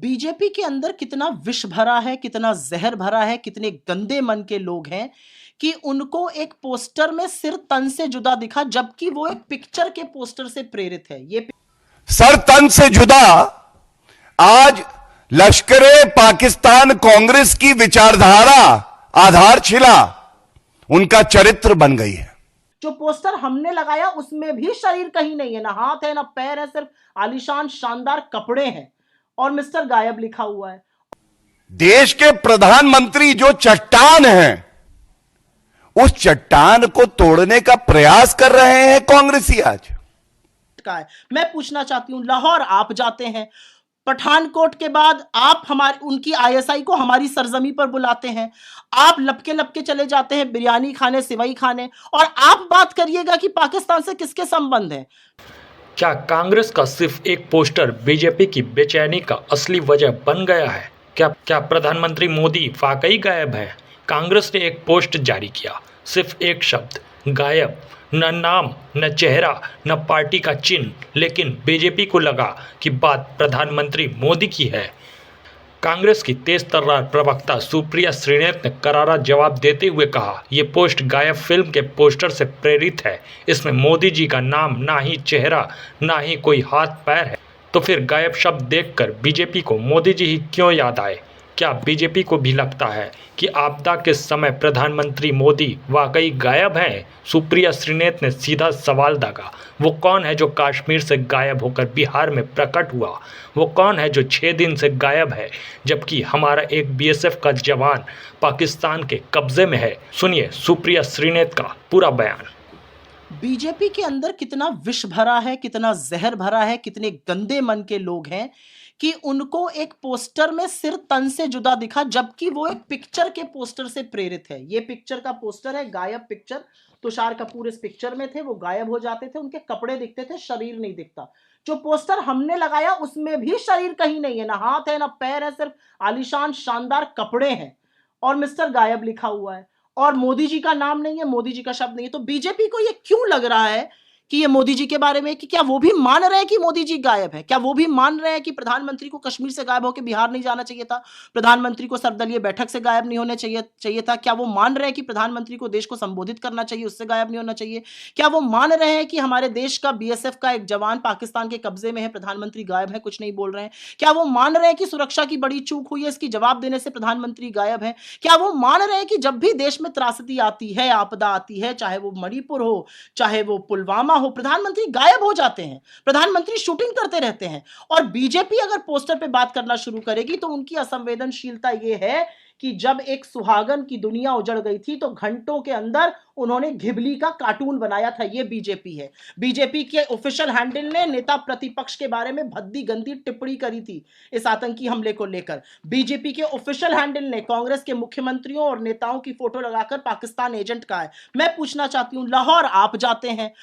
BJP के अंदर कितना विष भरा है, कितना जहर भरा है, कितने गंदे मन के लोग हैं कि उनको एक पोस्टर में सिर तन से जुदा दिखा, जबकि वो एक पिक्चर के पोस्टर से प्रेरित है। ये सर तन से जुदा आज लश्करे पाकिस्तान कांग्रेस की विचारधारा आधारशिला उनका चरित्र बन गई है। जो पोस्टर हमने लगाया उसमें भी शरीर कहीं नहीं है, ना हाथ है ना पैर है, सिर्फ आलीशान शानदार कपड़े हैं और मिस्टर गायब लिखा हुआ है। देश के प्रधानमंत्री जो चट्टान हैं, उस चट्टान को तोड़ने का प्रयास कर रहे हैं कांग्रेसी आज। मैं पूछना चाहती हूं, लाहौर आप जाते हैं, पठानकोट के बाद आप उनकी आईएसआई को हमारी सरजमी पर बुलाते हैं, आप लपके लपके चले जाते हैं बिरयानी खाने, सिवई खाने, और आप बात करिएगा कि पाकिस्तान से किसके संबंध हैं। क्या कांग्रेस का सिर्फ एक पोस्टर बीजेपी की बेचैनी का असली वजह बन गया है? क्या प्रधानमंत्री मोदी वाकई गायब है? कांग्रेस ने एक पोस्ट जारी किया, सिर्फ एक शब्द गायब, न नाम न चेहरा न पार्टी का चिन्ह, लेकिन बीजेपी को लगा कि बात प्रधानमंत्री मोदी की है। कांग्रेस की तेज तर्रार प्रवक्ता सुप्रिया श्रीनेत ने करारा जवाब देते हुए कहा, ये पोस्ट गायब फिल्म के पोस्टर से प्रेरित है। इसमें मोदी जी का नाम, ना ही चेहरा, ना ही कोई हाथ पैर है। तो फिर गायब शब्द देखकर बीजेपी को मोदी जी ही क्यों याद आए? क्या बीजेपी को भी लगता है कि आपदा के समय प्रधानमंत्री मोदी वाकई गायब हैं? सुप्रिया श्रीनेत ने सीधा सवाल दागा। वो कौन है जो कश्मीर से गायब होकर बिहार में प्रकट हुआ? वो कौन है जो 6 दिन से गायब है, जबकि हमारा एक बीएसएफ का जवान पाकिस्तान के कब्जे में है? सुनिए सुप्रिया श्रीनेत का पूरा बयान। बीजेपी के अंदर कितना विष भरा है, कितना जहर भरा है, कितने गंदे मन के लोग हैं कि उनको एक पोस्टर में सिर तन से जुदा दिखा, जबकि वो एक पिक्चर के पोस्टर से प्रेरित है। ये पिक्चर का पोस्टर है, गायब पिक्चर। तुषार कपूर इस पिक्चर में थे, वो गायब हो जाते थे, उनके कपड़े दिखते थे, शरीर नहीं दिखता। जो पोस्टर हमने लगाया उसमें भी शरीर कहीं नहीं है, ना हाथ है ना पैर है, सिर्फ आलीशान शानदार कपड़े हैं और मिस्टर गायब लिखा हुआ है, और मोदी जी का नाम नहीं है, मोदी जी का शब्द नहीं है। तो बीजेपी को ये क्यों लग रहा है कि ये मोदी जी के बारे में, कि क्या वो भी मान रहे हैं कि मोदी जी गायब है? क्या वो भी मान रहे हैं कि प्रधानमंत्री को कश्मीर से गायब होकर बिहार नहीं जाना चाहिए था? प्रधानमंत्री को सर्वदलीय बैठक से गायब नहीं होने चाहिए था? क्या वो मान रहे हैं कि प्रधानमंत्री को देश को संबोधित करना चाहिए, उससे गायब नहीं होना चाहिए? क्या वो मान रहे हैं कि हमारे देश का बीएसएफ का एक जवान पाकिस्तान के कब्जे में है, प्रधानमंत्री गायब है, कुछ नहीं बोल रहे हैं? क्या वो मान रहे हैं कि सुरक्षा की बड़ी चूक हुई है, इसकी जवाब देने से प्रधानमंत्री गायब है? क्या वो मान रहे हैं कि जब भी देश में त्रासदी आती है, आपदा आती है, चाहे वो मणिपुर हो, चाहे वो पुलवामा हो, प्रधानमंत्री गायब हो जाते हैं, प्रधानमंत्री शूटिंग करते रहते हैं? और बीजेपी अगर पोस्टर पे बात करना शुरू करेगी तो उनकी असंवेदनशीलता ये है कि जब एक सुहागन की दुनिया उजड़ गई थी तो घंटों के अंदर उन्होंने घिबली का कार्टून बनाया था। ये बीजेपी है। बीजेपी के ऑफिशियल हैंडल ने नेता प्रतिपक्ष के बारे में भद्दी गंदी टिप्पणी करी थी इस आतंकी हमले को लेकर। बीजेपी के ऑफिशियल हैंडल ने कांग्रेस के मुख्यमंत्रियों और नेताओं की फोटो लगाकर पाकिस्तान एजेंट कहा है। मैं पूछना चाहती हूं, लाहौर आप जाते हैं,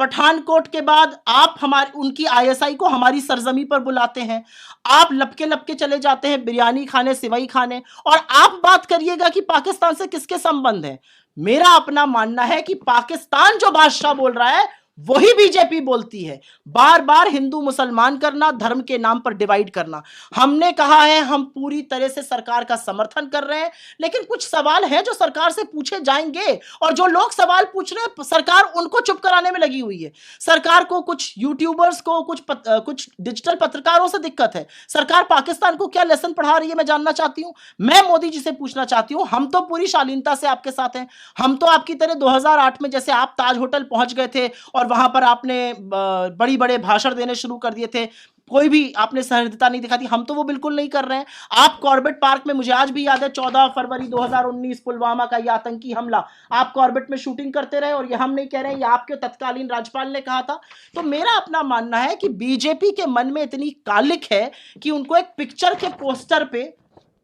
पठानकोट के बाद आप उनकी आईएसआई को हमारी सरजमी पर बुलाते हैं, आप लपके लपके चले जाते हैं बिरयानी खाने, सिवई खाने, और आप बात करिएगा कि पाकिस्तान से किसके संबंध है। मेरा अपना मानना है कि पाकिस्तान जो बादशाह बोल रहा है वही बीजेपी बोलती है। बार बार हिंदू मुसलमान करना, धर्म के नाम पर डिवाइड करना। हमने कहा है हम पूरी तरह से सरकार का समर्थन कर रहे हैं, लेकिन कुछ सवाल है जो सरकार से पूछे जाएंगे, और जो लोग सवाल पूछ रहे हैं सरकार उनको चुप कराने में लगी हुई है। सरकार को, कुछ यूट्यूबर्स को, कुछ डिजिटल पत्रकारों से दिक्कत है। सरकार पाकिस्तान को क्या लेसन पढ़ा रही है, मैं जानना चाहती हूं। मैं मोदी जी से पूछना चाहती हूं, हम तो पूरी शालीनता से आपके साथ हैं। हम तो आपकी तरह 2008 में जैसे आप ताज होटल पहुंच गए थे और वहां पर आपने बड़ी बड़े भाषण देने शुरू कर दिए थे, कोई भी आपने सहृदयता नहीं दिखाई थी, हम तो वो बिल्कुल नहीं कर रहे हैं। आप कॉर्बेट पार्क में, मुझे आज भी याद है 14 फरवरी 2019 पुलवामा का यह आतंकी हमला, आप कॉर्बेट में शूटिंग करते रहे, और ये हम नहीं कह रहे हैं, ये आपके तत्कालीन राज्यपाल ने कहा था। तो मेरा अपना मानना है कि बीजेपी के मन में इतनी कालिक है कि उनको एक पिक्चर के पोस्टर पे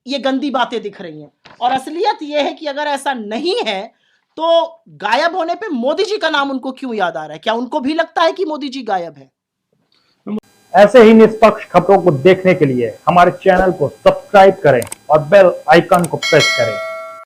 ये गंदी बातें दिख रही हैं, और असलियत ये है कि अगर ऐसा नहीं है तो गायब होने पे मोदी जी का नाम उनको क्यों याद आ रहा है? क्या उनको भी लगता है कि मोदी जी गायब है? ऐसे ही निष्पक्ष खबरों को देखने के लिए हमारे चैनल को सब्सक्राइब करें और बेल आइकन को प्रेस करें।